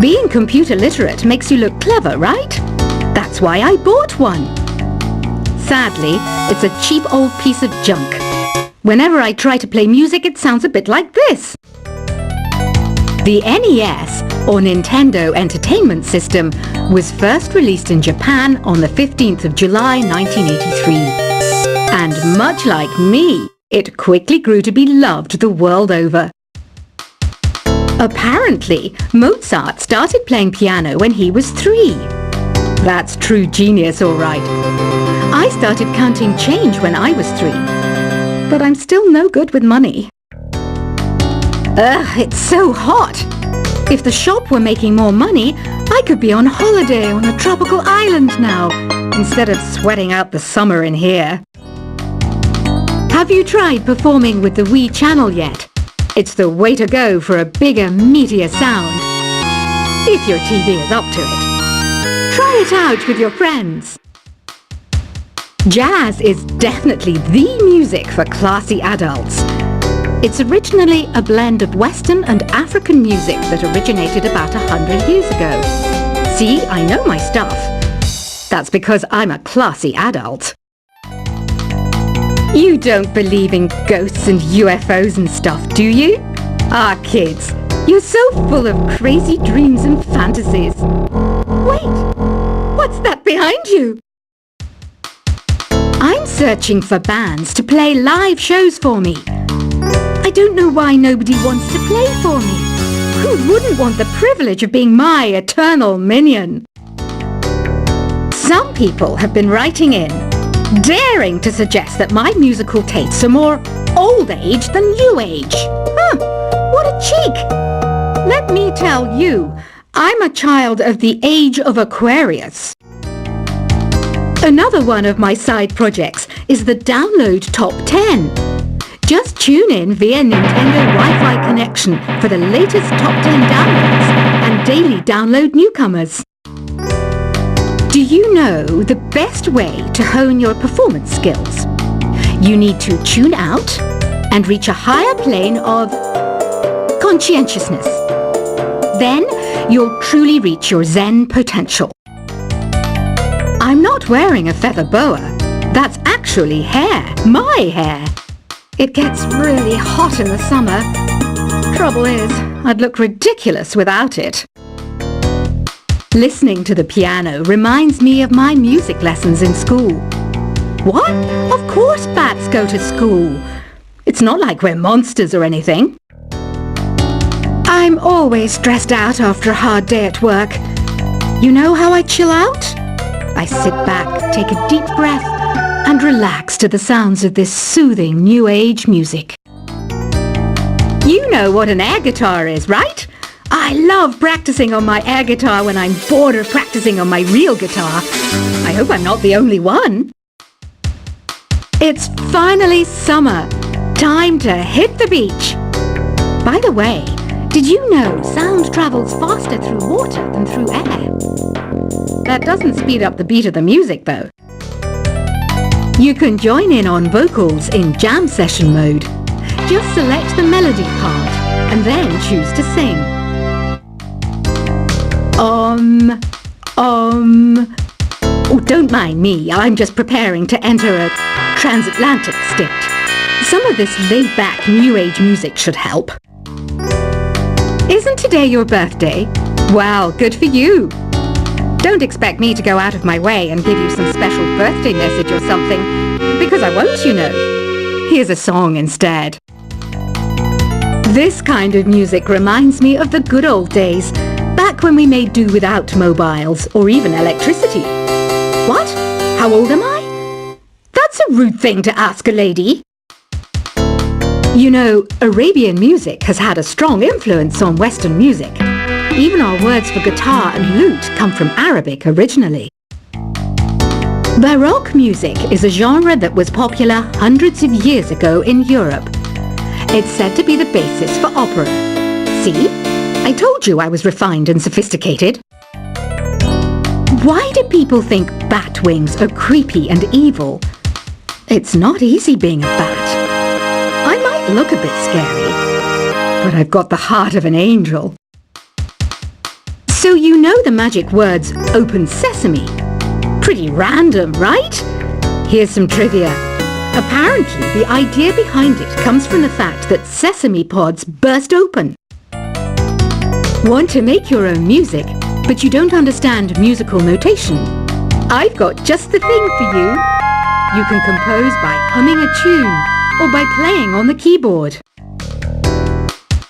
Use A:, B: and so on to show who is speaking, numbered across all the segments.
A: Being computer literate makes you look clever, right? That's why I bought one. Sadly, it's a cheap old piece of junk. Whenever I try to play music, it sounds a bit like this. The NES, or Nintendo Entertainment System, was first released in Japan on the 15th of July 1983. And much like me, it quickly grew to be loved the world over. Apparently, Mozart started playing piano when he was 3. That's true genius, all right. I started counting change when I was 3, but I'm still no good with money. Ugh, it's so hot. If the shop were making more money, I could be on holiday on a tropical island now, instead of sweating out the summer in here. Have you tried performing with the Wii channel yet? It's the way to go for a bigger, meatier sound. If your TV is up to it. Try it out with your friends. Jazz is definitely the music for classy adults. It's originally a blend of Western and African music that originated about 100 years ago. See, I know my stuff. That's because I'm a classy adult. You don't believe in ghosts and UFOs and stuff, do you? Ah, kids, you're so full of crazy dreams and fantasies. Wait, what's that behind you? I'm searching for bands to play live shows for me. I don't know why nobody wants to play for me. Who wouldn't want the privilege of being my eternal minion? Some people have been writing in, daring to suggest that my musical tastes are more old age than new age. Huh, what a cheek! Let me tell you, I'm a child of the age of Aquarius. Another one of my side projects is the Download Top 10. Just tune in via Nintendo Wi-Fi connection for the latest Top 10 downloads and daily download newcomers. Do you know the best way to hone your performance skills? You need to tune out and reach a higher plane of conscientiousness. Then you'll truly reach your Zen potential. I'm not wearing a feather boa. That's actually hair, my hair. It gets really hot in the summer. Trouble is, I'd look ridiculous without it. Listening to the piano reminds me of my music lessons in school. What? Of course bats go to school. It's not like we're monsters or anything. I'm always stressed out after a hard day at work. You know how I chill out? I sit back, take a deep breath, and relax to the sounds of this soothing new age music. You know what an air guitar is, right? I love practicing on my air guitar when I'm bored of practicing on my real guitar. I hope I'm not the only one. It's finally summer. Time to hit the beach. By the way, did you know sound travels faster through water than through air? That doesn't speed up the beat of the music, though. You can join in on vocals in jam session mode. Just select the melody part and then choose to sing. Oh, don't mind me. I'm just preparing to enter a transatlantic state. Some of this laid-back new age music should help. Isn't today your birthday? Well, good for you. Don't expect me to go out of my way and give you some special birthday message or something, because I won't, you know. Here's a song instead. This kind of music reminds me of the good old days, back when we made do without mobiles or even electricity. What? How old am I? That's a rude thing to ask a lady. You know, Arabian music has had a strong influence on Western music. Even our words for guitar and lute come from Arabic originally. Baroque music is a genre that was popular hundreds of years ago in Europe. It's said to be the basis for opera. See? I told you I was refined and sophisticated. Why do people think bat wings are creepy and evil? It's not easy being a bat. I might look a bit scary, but I've got the heart of an angel. So you know the magic words "Open Sesame." Pretty random, right? Here's some trivia. Apparently, the idea behind it comes from the fact that sesame pods burst open. Want to make your own music, but you don't understand musical notation? I've got just the thing for you. You can compose by humming a tune or by playing on the keyboard.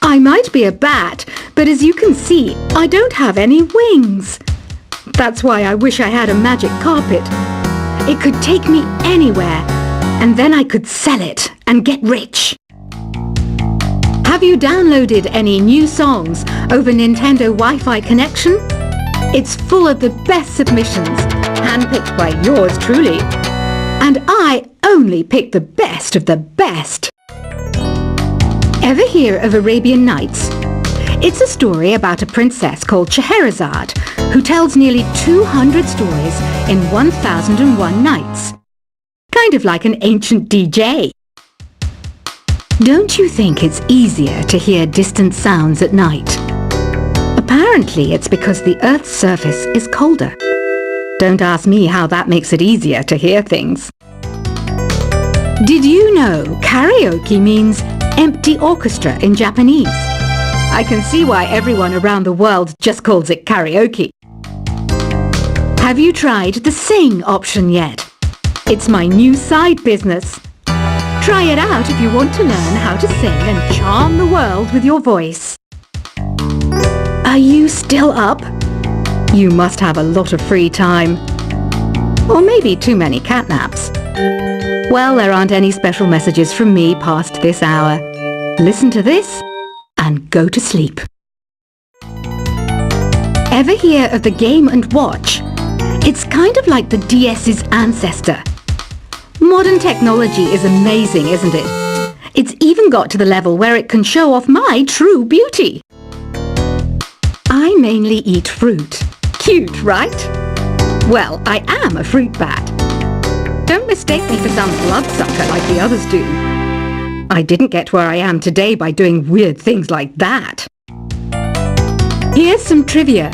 A: I might be a bat, but as you can see, I don't have any wings. That's why I wish I had a magic carpet. It could take me anywhere, and then I could sell it and get rich. Have you downloaded any new songs over Nintendo Wi-Fi connection? It's full of the best submissions, handpicked by yours truly. And I only pick the best of the best. Ever hear of Arabian Nights? It's a story about a princess called Scheherazade, who tells nearly 200 stories in 1001 nights. Kind of like an ancient DJ. Don't you think it's easier to hear distant sounds at night? Apparently it's because the Earth's surface is colder. Don't ask me how that makes it easier to hear things. Did you know karaoke means empty orchestra in Japanese? I can see why everyone around the world just calls it karaoke. Have you tried the sing option yet? It's my new side business. Try it out if you want to learn how to sing and charm the world with your voice. Are you still up? You must have a lot of free time. Or maybe too many catnaps. Well, there aren't any special messages from me past this hour. Listen to this and go to sleep. Ever hear of the Game & Watch? It's kind of like the DS's ancestor. Modern technology is amazing, isn't it? It's even got to the level where it can show off my true beauty. I mainly eat fruit. Cute, right? Well, I am a fruit bat. Don't mistake me for some bloodsucker like the others do. I didn't get where I am today by doing weird things like that. Here's some trivia.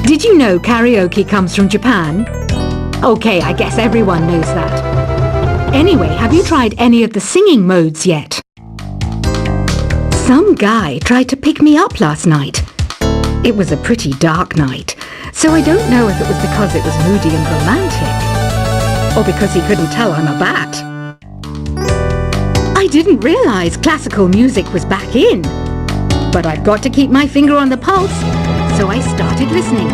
A: Did you know karaoke comes from Japan? Okay, I guess everyone knows that. Anyway, have you tried any of the singing modes yet? Some guy tried to pick me up last night. It was a pretty dark night, so I don't know if it was because it was moody and romantic, or because he couldn't tell I'm a bat. I didn't realize classical music was back in, but I've got to keep my finger on the pulse, so I started listening.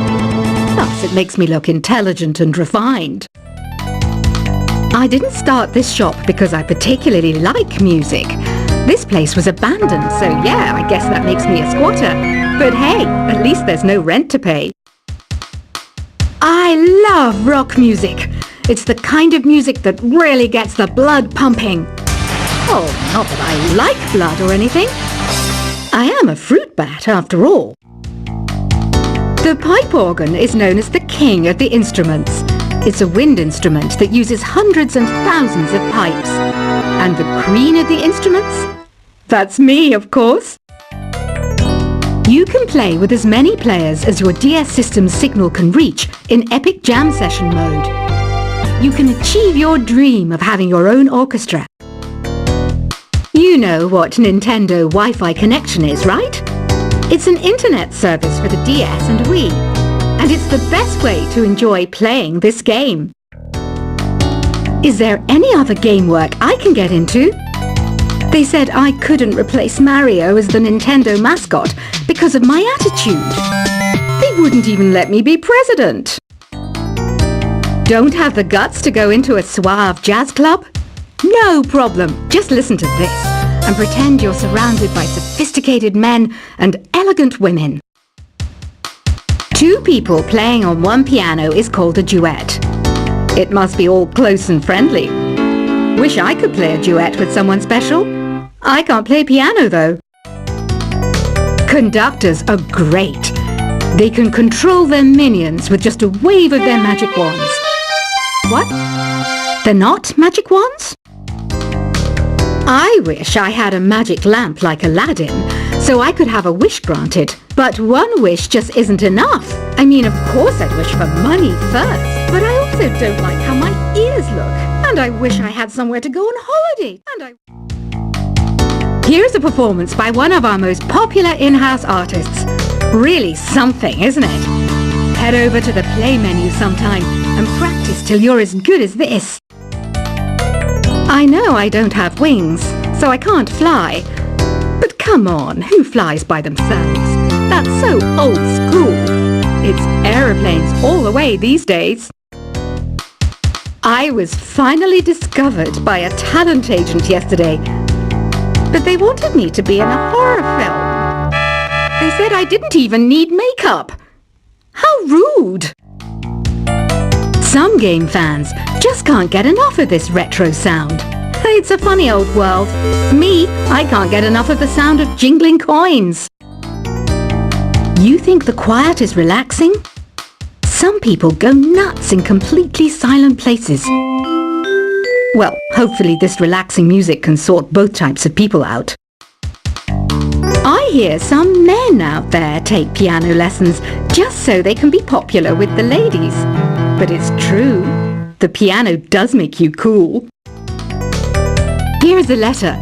A: Plus, it makes me look intelligent and refined. I didn't start this shop because I particularly like music. This place was abandoned, so yeah, I guess that makes me a squatter. But hey, at least there's no rent to pay. I love rock music. It's the kind of music that really gets the blood pumping. Oh, not that I like blood or anything. I am a fruit bat, after all. The pipe organ is known as the king of the instruments. It's a wind instrument that uses hundreds and thousands of pipes. And the queen of the instruments? That's me, of course. You can play with as many players as your DS system's signal can reach in Epic Jam Session mode. You can achieve your dream of having your own orchestra. You know what Nintendo Wi-Fi connection is, right? It's an internet service for the DS and Wii, and it's the best way to enjoy playing this game. Is there any other game work I can get into? They said I couldn't replace Mario as the Nintendo mascot because of my attitude. They wouldn't even let me be president. Don't have the guts to go into a suave jazz club? No problem. Just listen to this and pretend you're surrounded by sophisticated men and elegant women. Two people playing on one piano is called a duet. It must be all close and friendly. Wish I could play a duet with someone special. I can't play piano though. Conductors are great. They can control their minions with just a wave of their magic wands. What? They're not magic wands? I wish I had a magic lamp like Aladdin, so I could have a wish granted. But one wish just isn't enough. I mean, of course I'd wish for money first, but I also don't like how my ears look. And I wish I had somewhere to go on holiday. Here's a performance by one of our most popular in-house artists. Really something, isn't it? Head over to the play menu sometime and practice till you're as good as this. I know I don't have wings, so I can't fly. But come on, who flies by themselves? That's so old school. It's aeroplanes all the way these days. I was finally discovered by a talent agent yesterday, but they wanted me to be in a horror film. They said I didn't even need makeup. How rude! Some game fans just can't get enough of this retro sound. It's a funny old world. Me, I can't get enough of the sound of jingling coins. You think the quiet is relaxing? Some people go nuts in completely silent places. Well, hopefully this relaxing music can sort both types of people out. I hear some men out there take piano lessons just so they can be popular with the ladies. But it's true, the piano does make you cool. Here's a letter.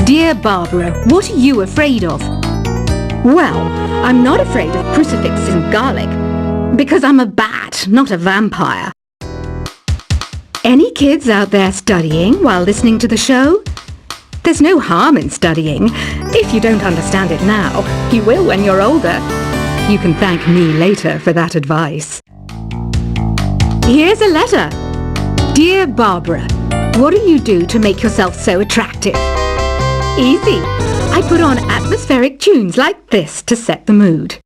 A: Dear Barbara, what are you afraid of? Well, I'm not afraid of crucifixes and garlic, because I'm a bat, not a vampire. Any kids out there studying while listening to the show? There's no harm in studying. If you don't understand it now, you will when you're older. You can thank me later for that advice. Here's a letter. Dear Barbara, what do you do to make yourself so attractive? Easy. I put on atmospheric tunes like this to set the mood.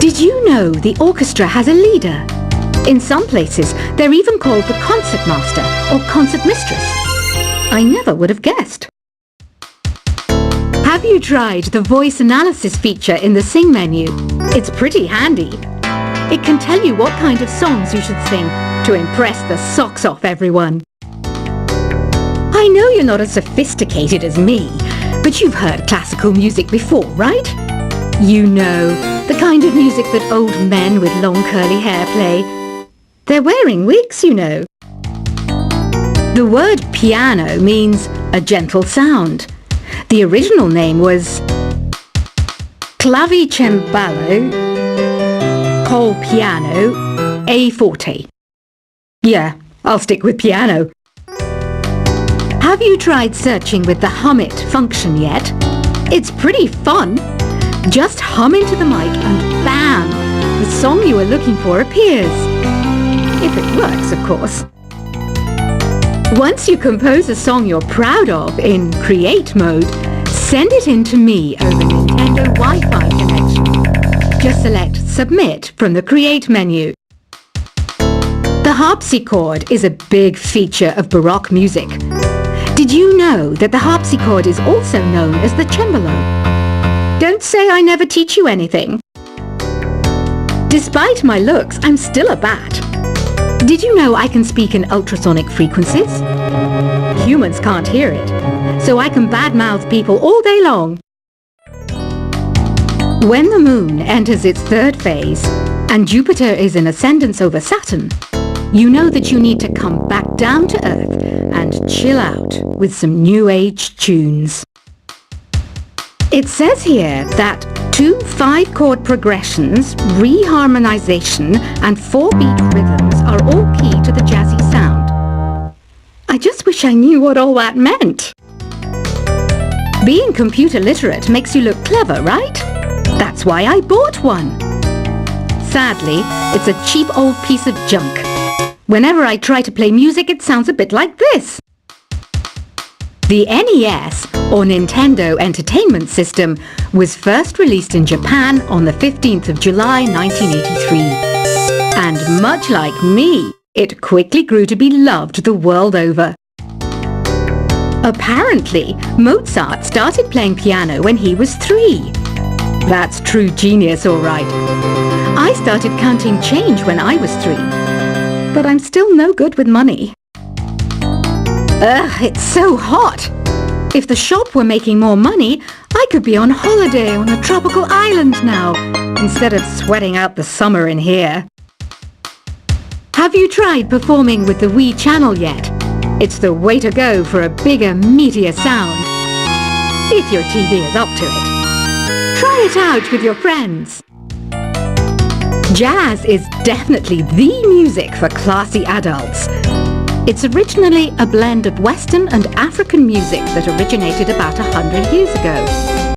A: Did you know the orchestra has a leader? In some places, they're even called the concertmaster or concertmistress. I never would have guessed. Have you tried the voice analysis feature in the Sing menu? It's pretty handy. It can tell you what kind of songs you should sing to impress the socks off everyone. I know you're not as sophisticated as me, but you've heard classical music before, right? You know, the kind of music that old men with long curly hair play. They're wearing wigs, you know. The word piano means a gentle sound. The original name was clavicembalo col piano a forte. Yeah, I'll stick with piano. Have you tried searching with the hum it function yet? It's pretty fun. Just hum into the mic and bam! The song you were looking for appears. If it works, of course. Once you compose a song you're proud of in Create mode, send it in to me over Nintendo Wi-Fi connection. Just select Submit from the Create menu. The harpsichord is a big feature of Baroque music. Did you know that the harpsichord is also known as the cembalo? Don't say I never teach you anything. Despite my looks, I'm still a bat. Did you know I can speak in ultrasonic frequencies? Humans can't hear it, so I can badmouth people all day long. When the moon enters its third phase and Jupiter is in ascendance over Saturn, you know that you need to come back down to Earth and chill out with some new age tunes. It says here that 2 5-chord progressions, reharmonization and 4-beat rhythms are all key to the jazzy sound. I just wish I knew what all that meant. Being computer literate makes you look clever, right? That's why I bought one. Sadly, it's a cheap old piece of junk. Whenever I try to play music, it sounds a bit like this. The NES, or Nintendo Entertainment System, was first released in Japan on the 15th of July 1983. And much like me, it quickly grew to be loved the world over. Apparently, Mozart started playing piano when he was 3. That's true genius, all right. I started counting change when I was 3. But I'm still no good with money. Ugh, it's so hot. If the shop were making more money, I could be on holiday on a tropical island now, instead of sweating out the summer in here. Have you tried performing with the Wii channel yet? It's the way to go for a bigger, meatier sound. If your TV is up to it. Try it out with your friends. Jazz is definitely the music for classy adults. It's originally a blend of Western and African music that originated about 100 years ago.